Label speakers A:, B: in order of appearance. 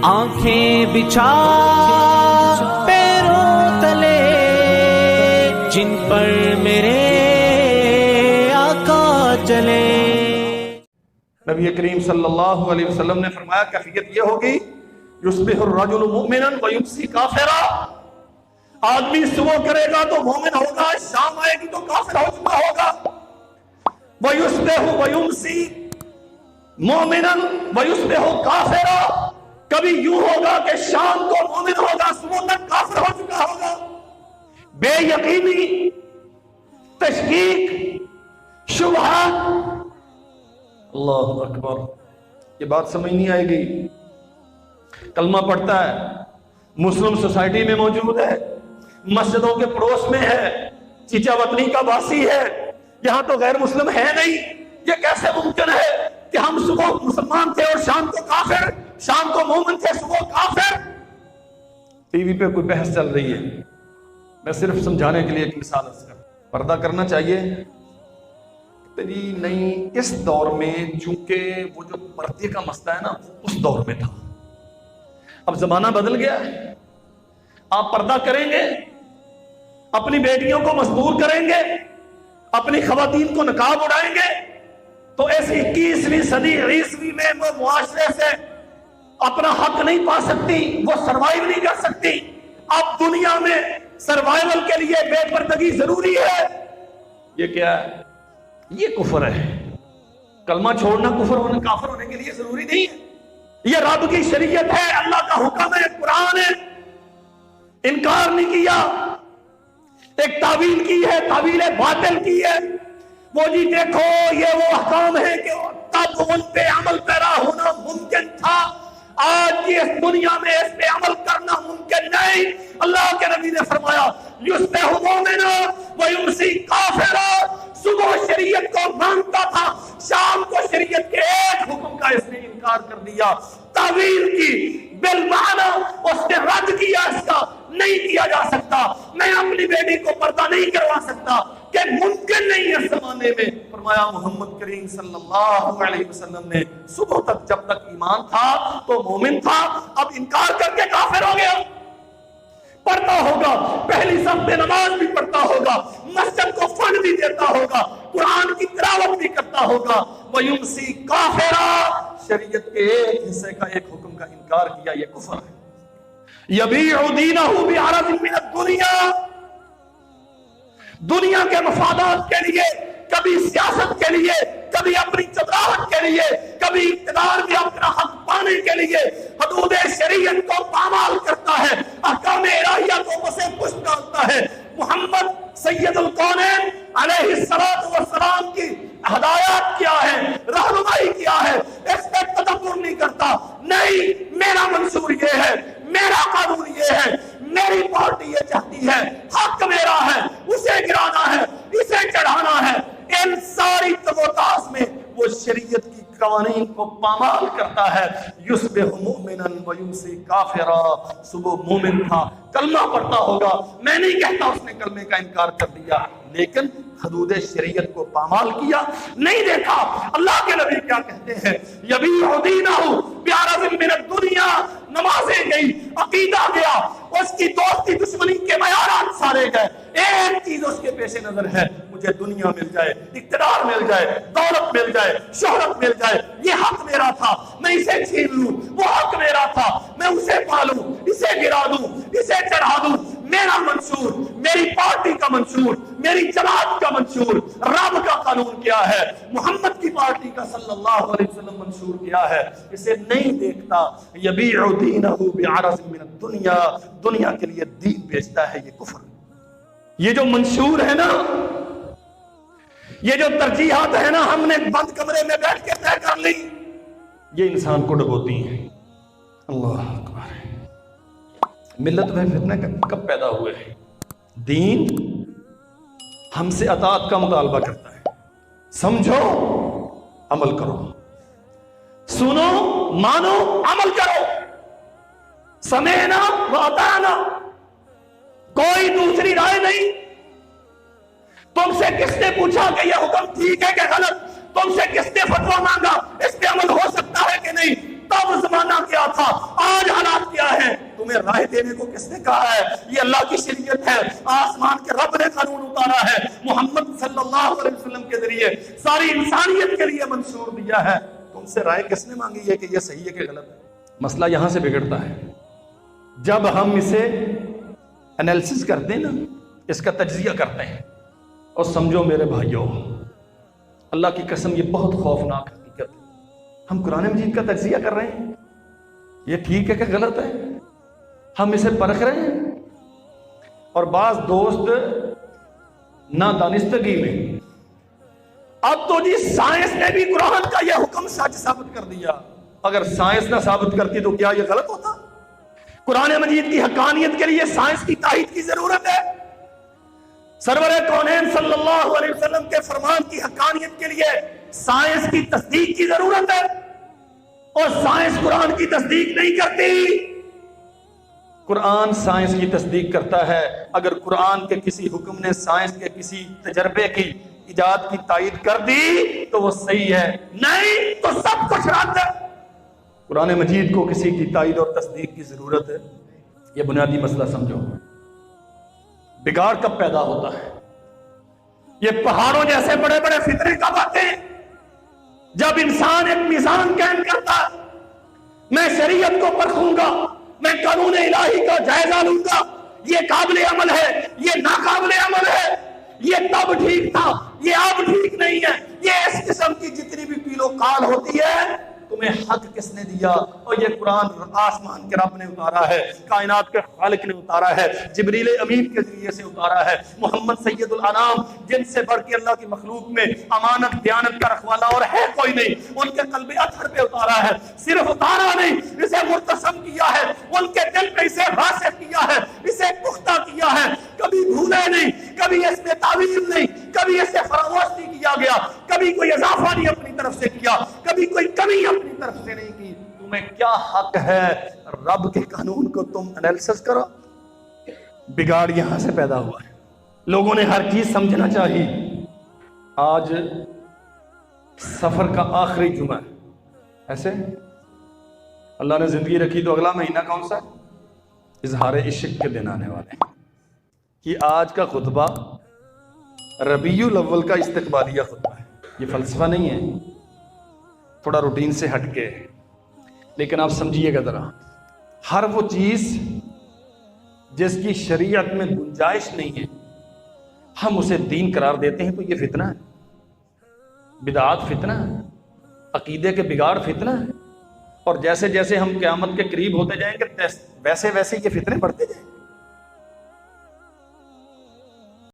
A: آنکھیں بچھا پیروں تلے جن پر میرے آقا چلے.
B: نبی کریم صلی اللہ علیہ وسلم نے فرمایا کیفیت یہ ہوگی یصبح الرجل مؤمنا ویمسی کافرا. آدمی صبح کرے گا تو مومن ہوگا، شام آئے گی تو کافر ہو چکا ہوگا. ویصبح ویمسی مؤمنا ویصبح کافرا. کبھی یوں ہوگا کہ شام کو مومن ہوگا، صبح تک کافر ہو چکا ہوگا. بے یقینی، تشکیک، شبہات. اللہ اکبر. یہ بات سمجھ نہیں آئے گی. کلمہ پڑھتا ہے، مسلم سوسائٹی میں موجود ہے، مسجدوں کے پڑوس میں ہے، چچا وطنی کا باسی ہے، یہاں تو غیر مسلم ہے نہیں. یہ کیسے ممکن ہے کہ ہم صبح مسلمان تھے اور شام کو کافر، شام کو مومن تھے صبح کافر. ٹی وی پہ کوئی بحث چل رہی ہے، میں صرف سمجھانے کے لیے ایک مثال عرض کروں. پردہ کرنا چاہیے نہیں. اس دور میں چونکہ وہ جو پردے کا مسئلہ ہے نا اس دور میں تھا. اب زمانہ بدل گیا ہے. آپ پردہ کریں گے، اپنی بیٹیوں کو مجبور کریں گے، اپنی خواتین کو نقاب اڑائیں گے تو ایسی 21ویں صدی عیسوی میں وہ معاشرے سے اپنا حق نہیں پا سکتی، وہ سروائیو نہیں کر سکتی. اب دنیا میں سروائیول کے لیے بے پردگی ضروری ہے. یہ کیا ہے؟ یہ کفر ہے. کلمہ چھوڑنا کفر ہونے، کافر ہونے کے لیے ضروری نہیں ہے. یہ رب کی شریعت ہے، اللہ کا حکم ہے، قرآن ہے. انکار نہیں کیا. ایک تعویل کی ہے، تعویل باطل کی ہے. وہ جی دیکھو یہ وہ احکام ہے کہ تب ان پہ عمل پیرا ہونا ممکن تھا، آج کی اس دنیا میں اس پہ عمل کرنا ممکن نہیں. اللہ کے نبی نے فرمایا یصبح مؤمنا ویمسی کافرا. صبح شریعت کو مانتا تھا، شام کو شریعت کے ایک حکم کا اس نے انکار کر دیا. تعویل کی بالمعنی اس نے رد کیا، اس کا نہیں کیا جا سکتا. میں اپنی بیٹی کو پردہ نہیں کروا سکتا کہ ممکن نہیں اس زمانے میں. فرمایا محمد کریم صلی اللہ علیہ وسلم نے صبح تک جب تک ایمان تھا تو مومن تھا، اب انکار کر کے کافر ہو گیا. پڑھتا ہوگا، پہلی صف میں نماز بھی پڑھتا ہوگا، مسجد کو فنڈ بھی دیتا ہوگا، قرآن کی تلاوت بھی کرتا ہوگا. وَيُمْسِي كَافِرًا. شریعت کے ایک حصے کا، ایک حکم کا انکار کیا، یہ کفر ہے. يَبِيعُ دِينَهُ بِعَرَضٍ مِّنَ الدُّنْيَا. دنیا کے مفادات کے لیے، کبھی سیاست کے لیے، کبھی اپنی چتراہٹ کے لیے، کبھی اقتدار میں اپنا حق پانے کے لیے حدود شریعت کو پامال کرتا ہے، احکام الہیہ کو پسے پش ڈالتا ہے. محمد سید الکونین علیہ السلام کی ہدایات کیا ہے، رہنمائی کیا ہے، اس پہ تدبر نہیں کرتا. نہیں، میرا منشور یہ ہے، میرا قانون یہ ہے، میری پارٹی یہ چاہتی ہے، حق میرا ہے، اسے گرانا ہے، اسے چڑھانا ہے. ان ساری تبوتاس میں وہ شریعت کی قوانین کو پامال کرتا ہے. یصبح مؤمنا ویمسی کافرا. صبح مومن تھا، کلمہ پڑھتا ہوگا. میں نہیں کہتا اس نے کلمے کا انکار کر دیا، لیکن حدود شریعت کو پامال کیا. نہیں دیکھا اللہ کے نبی کیا کہتے ہیں، یبیع دینہ بعرض من الدنیا. نمازیں گئی، عقیدہ گیا، اس کی دوستی دشمنی کے معیارات سارے گئے. ایک چیز اس کے پیش نظر ہے، مجھے دنیا مل جائے، اقتدار مل جائے، دولت مل جائے، شہرت مل جائے. یہ حق میرا تھا، میں اسے چھین لوں. وہ حق میرا تھا، میں اسے پالوں، اسے گرا دوں، اسے چڑھا دوں. میرا منشور، میری پارٹی کا منشور، میری جماعت کا منشور، رب کا قانون کیا ہے، محمد کی پارٹی کا صلی اللہ علیہ وسلم منشور کیا ہے، اسے نہیں دیکھتا. یبیع دینہ بعرض من الدنیا. دنیا کے لیے دین بیچتا ہے، یہ کفر. یہ جو منشور ہے نا، یہ جو ترجیحات ہے نا، ہم نے بند کمرے میں بیٹھ کے طے کر لی، یہ انسان کو ڈبوتی ہیں. اللہ اکبر. ملت میں فتنہ کب پیدا ہوئے ہیں؟ دین ہم سے اطاعت کا مطالبہ کرتا ہے. سمجھو، عمل کرو. سنو، مانو، عمل کرو. سمعنا واطعنا. کوئی دوسری رائے نہیں. تم سے کس نے پوچھا کہ یہ حکم ٹھیک ہے کہ غلط؟ تم سے کس نے فتویٰ مانگا اس پہ عمل ہو سکتا ہے کہ نہیں؟ تب زمانہ کیا تھا. آج رائے دینے کو کس نے کہا ہے؟ یہ اللہ کی شریعت ہے، آسمان کے رب نے قانون اتارا ہے، محمد صلی اللہ علیہ وسلم کے ذریعے ساری انسانیت کے لیے منشور دیا ہے۔ تم سے رائے کس نے مانگی ہے کہ یہ صحیح ہے کہ غلط ہے؟ مسئلہ یہاں سے بگڑتا ہے جب ہم اسے انالیسس کرتے ہیں نا، اس کا تجزیہ کرتے ہیں، اور سمجھو میرے بھائیوں، اللہ کی قسم یہ بہت خوفناک حقیقت ہے۔ ہم قرآن مجید کا تجزیہ کر رہے ہیں، یہ ٹھیک ہے کہ غلط ہے، ہم اسے پرکھ رہے ہیں، اور بعض دوست نادانستگی میں اب تو جی سائنس نے بھی قرآن کا یہ حکم سچ ثابت کر دیا۔ اگر سائنس نہ ثابت کرتی تو کیا یہ غلط ہوتا؟ قرآن مجید کی حقانیت کے لیے سائنس کی تائید کی ضرورت ہے۔ سرور کونین صلی اللہ علیہ وسلم کے فرمان کی حقانیت کے لیے سائنس کی تصدیق کی ضرورت ہے، اور سائنس قرآن کی تصدیق نہیں کرتی، قرآن سائنس کی تصدیق کرتا ہے۔ اگر قرآن کے کسی حکم نے سائنس کے کسی تجربے کی ایجاد کی تائید کر دی تو وہ صحیح ہے، نہیں تو سب کچھ رد ہے۔ قرآن مجید کو کسی کی تائید اور تصدیق کی ضرورت ہے، یہ بنیادی مسئلہ سمجھو۔ بگاڑ کب پیدا ہوتا ہے؟ یہ پہاڑوں جیسے بڑے بڑے فتنے کب آتے ہیں؟ جب انسان ایک میزان قائم کرتا، میں شریعت کو پرکھوں گا، میں قانون الہی کا جائزہ لوں گا، یہ قابل عمل ہے، یہ ناقابل عمل ہے، یہ تب ٹھیک تھا، یہ اب ٹھیک نہیں ہے، یہ اس قسم کی جتنی بھی پیل و قال ہوتی ہے، تمہیں حق کس نے دیا؟ اور یہ قرآن آسمان کے رب نے اتارا ہے، کائنات کے خالق نے اتارا ہے، جبریل امین کے ذریعے سے اتارا ہے، محمد سید الانام جن سے بڑھ کے اللہ کی مخلوق میں امانت دیانت کا رکھوالا اور ہے کوئی نہیں، ان کے قلب اطہر پہ اتارا ہے۔ صرف اتارا نہیں، اسے مرتسم کیا ہے، ان کے دل پہ اسے راسخ کیا ہے، اسے پختہ کیا ہے، کبھی بھولے نہیں، کبھی اس میں تعویل نہیں، کبھی اسے فراموش نہیں کیا گیا، کبھی کوئی اضافہ نہیں اپنی طرف سے کیا، کبھی کوئی کمی اپنی طرف سے نہیں کی۔ تمہیں کیا حق ہے رب کے قانون کو تم انالیسس کرو؟ بگاڑ یہاں سے پیدا ہوا ہے، لوگوں نے ہر چیز سمجھنا چاہیے۔ آج سفر کا آخری جمعہ ہے، ایسے اللہ نے زندگی رکھی تو اگلا مہینہ کون سا ہے؟ اظہار عشق کے دن آنے والے ہیں۔ کہ آج کا خطبہ ربیع الاول کا استقبالیہ خطبہ ہے، یہ فلسفہ نہیں ہے، تھوڑا روٹین سے ہٹ کے، لیکن آپ سمجھیے گا ذرا، ہر وہ چیز جس کی شریعت میں گنجائش نہیں ہے ہم اسے دین قرار دیتے ہیں تو یہ فتنہ ہے، بدعات فتنہ ہے، عقیدے کے بگاڑ فتنہ ہے، اور جیسے جیسے ہم قیامت کے قریب ہوتے جائیں گے ویسے ویسے یہ فتنے بڑھتے جائیں گے۔